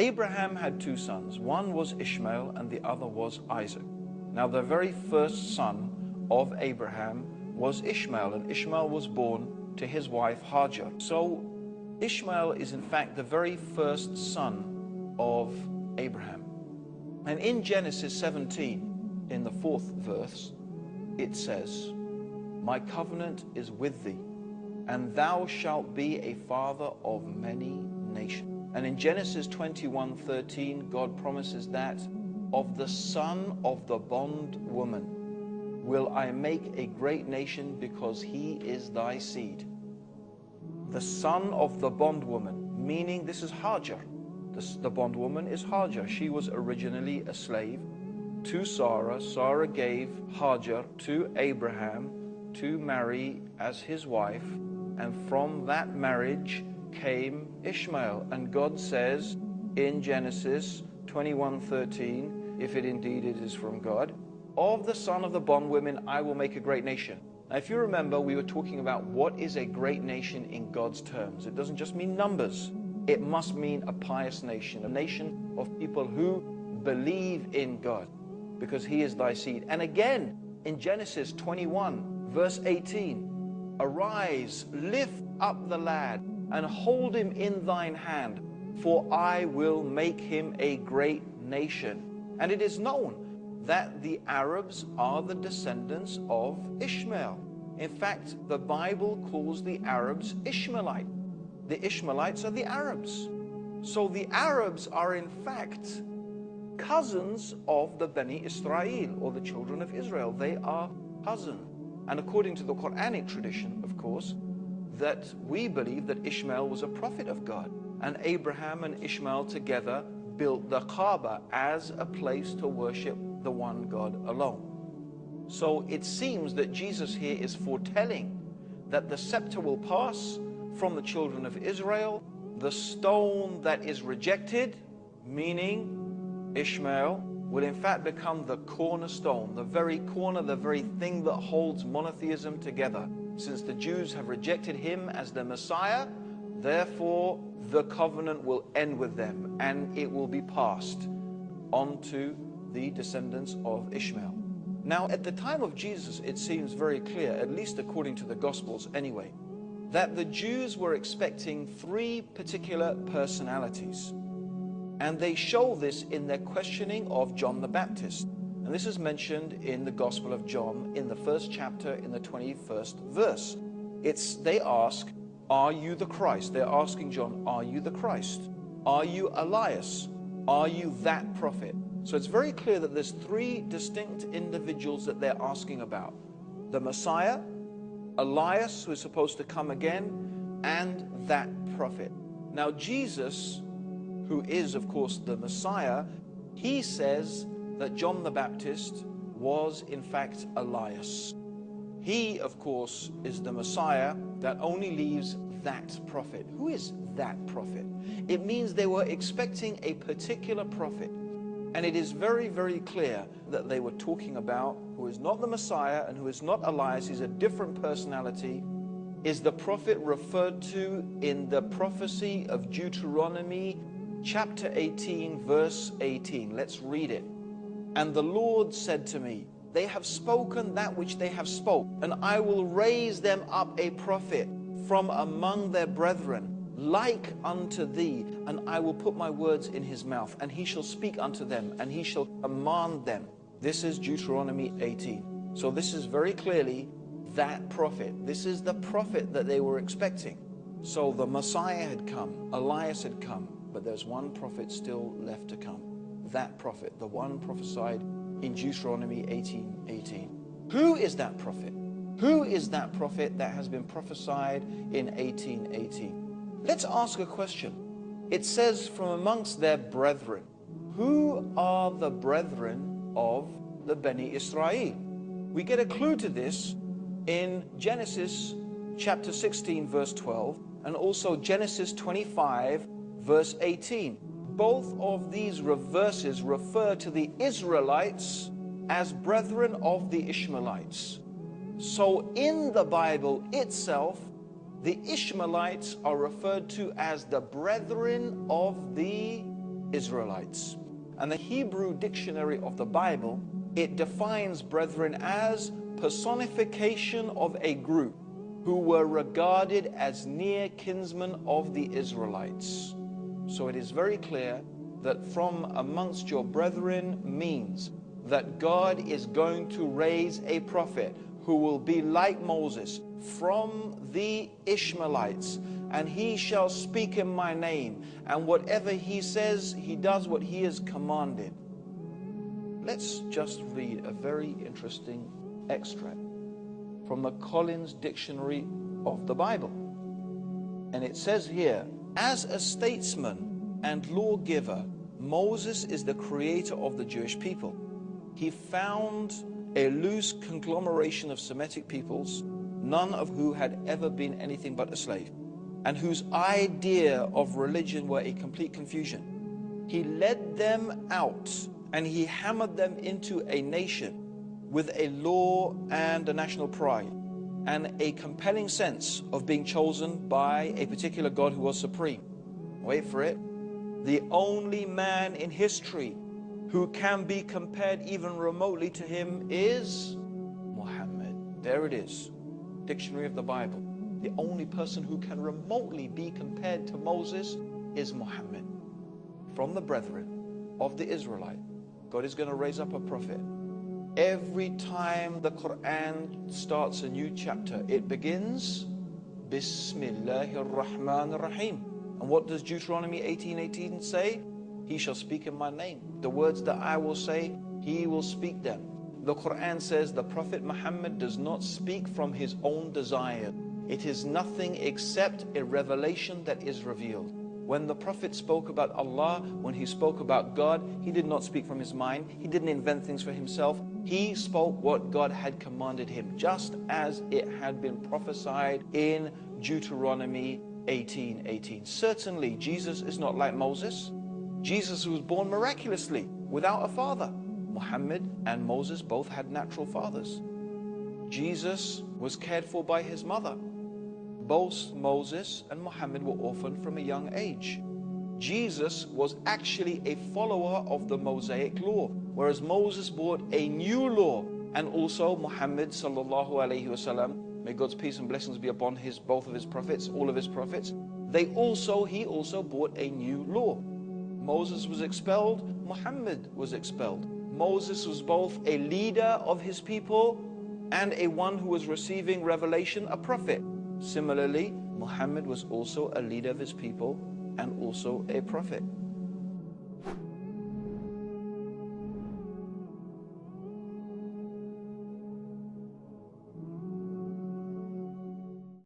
Abraham had two sons. One was Ishmael and the other was Isaac. Now the very first son of Abraham was Ishmael, and Ishmael was born to his wife Hajar. So Ishmael is in fact the very first son of Abraham. And in Genesis 17, in the 4th verse, it says, "My covenant is with thee, and thou shalt be a father of many nations." And in Genesis 21:13, God promises that of the son of the bondwoman will I make a great nation, because he is thy seed. The son of the bondwoman, meaning this is Hajar. The bondwoman is Hajar. She was originally a slave to Sarah. Sarah gave Hajar to Abraham to marry as his wife, and from that marriage came Ishmael. And God says in Genesis 21:13, if it indeed it is from God, "Of the son of the bondwomen I will make a great nation." Now if you remember, we were talking about what is a great nation in God's terms. It doesn't just mean numbers. It must mean a pious nation, a nation of people who believe in God, because he is thy seed. And again in Genesis 21 verse 18, "Arise, lift up the lad, and hold him in thine hand, for I will make him a great nation." And it is known that the Arabs are the descendants of Ishmael. In fact, the Bible calls the Arabs Ishmaelite. The Ishmaelites are the Arabs. So the Arabs are in fact cousins of the Bani Israel, or the children of Israel. They are cousins. And according to the Quranic tradition, of course, that we believe that Ishmael was a prophet of God, and Abraham and Ishmael together built the Kaaba as a place to worship the one God alone. So it seems that Jesus here is foretelling that the scepter will pass from the children of Israel. The stone that is rejected, meaning Ishmael, will in fact become the cornerstone, the very corner, the very thing that holds monotheism together. Since the Jews have rejected him as the Messiah, therefore the covenant will end with them, and it will be passed on to the descendants of Ishmael. Now at the time of Jesus, it seems very clear, at least according to the Gospels anyway, that the Jews were expecting three particular personalities. And they show this in their questioning of John the Baptist. And this is mentioned in the Gospel of John in the 1st chapter in the 21st verse. They ask, "Are you the Christ?" They're asking John, "Are you the Christ? Are you Elias? Are you that prophet?" So it's very clear that there's three distinct individuals that they're asking about. The Messiah, Elias, who is supposed to come again, and that prophet. Now Jesus, who is of course the Messiah, he says that John the Baptist was in fact Elias. He of course is the Messiah that only leaves that prophet. Who is that prophet? It means they were expecting a particular prophet. And it is very, very clear that they were talking about who is not the Messiah and who is not Elias. He's a different personality. Is the prophet referred to in the prophecy of Deuteronomy chapter 18 verse 18. Let's read it. "And the Lord said to me, They have spoken that which they have spoke, and I will raise them up a prophet from among their brethren, like unto thee, and I will put my words in his mouth, and he shall speak unto them, and he shall command them." This is Deuteronomy 18. So this is very clearly that prophet. This is the prophet that they were expecting. So the Messiah had come, Elias had come, but there's one prophet still left to come. That prophet, the one prophesied in Deuteronomy 18:18. Who is that prophet? Who is that prophet that has been prophesied in 18:18? Let's ask a question. It says from amongst their brethren. Who are the brethren of the Bani Israel? We get a clue to this in Genesis chapter 16 verse 12 and also Genesis 25 verse 18. Both of these verses refer to the Israelites as brethren of the Ishmaelites. So in the Bible itself, the Ishmaelites are referred to as the brethren of the Israelites. And the Hebrew dictionary of the Bible, it defines brethren as personification of a group who were regarded as near kinsmen of the Israelites. So it is very clear that from amongst your brethren means that God is going to raise a prophet who will be like Moses from the Ishmaelites, and he shall speak in my name, and whatever he says, he does what he is commanded. Let's just read a very interesting extract from the Collins Dictionary of the Bible. And it says here, as a statesman and lawgiver, Moses is the creator of the Jewish people. He found a loose conglomeration of Semitic peoples, none of who had ever been anything but a slave, and whose idea of religion were a complete confusion. He led them out and he hammered them into a nation with a law and a national pride and a compelling sense of being chosen by a particular God who was supreme. Wait for it. The only man in history who can be compared even remotely to him is Muhammad. There it is, Dictionary of the Bible. The only person who can remotely be compared to Moses is Muhammad. From the brethren of the Israelite, God is going to raise up a prophet. Every time the Quran starts a new chapter, it begins Bismillahir Rahmanir Rahim. And what does Deuteronomy 18:18 say? He shall speak in my name. The words that I will say, he will speak them. The Quran says the Prophet Muhammad does not speak from his own desire. It is nothing except a revelation that is revealed. When the Prophet spoke about Allah, when he spoke about God, he did not speak from his mind. He didn't invent things for himself. He spoke what God had commanded him, just as it had been prophesied in Deuteronomy 18:18. Certainly, Jesus is not like Moses. Jesus was born miraculously without a father. Muhammad and Moses both had natural fathers. Jesus was cared for by his mother. Both Moses and Muhammad were orphaned from a young age. Jesus was actually a follower of the Mosaic law, whereas Moses brought a new law, and also Muhammad sallallahu alaihi wasallam, may God's peace and blessings be upon both of his prophets, all of his prophets. He also brought a new law. Moses was expelled, Muhammad was expelled. Moses was both a leader of his people and a one who was receiving revelation, a prophet. Similarly, Muhammad was also a leader of his people and also a prophet.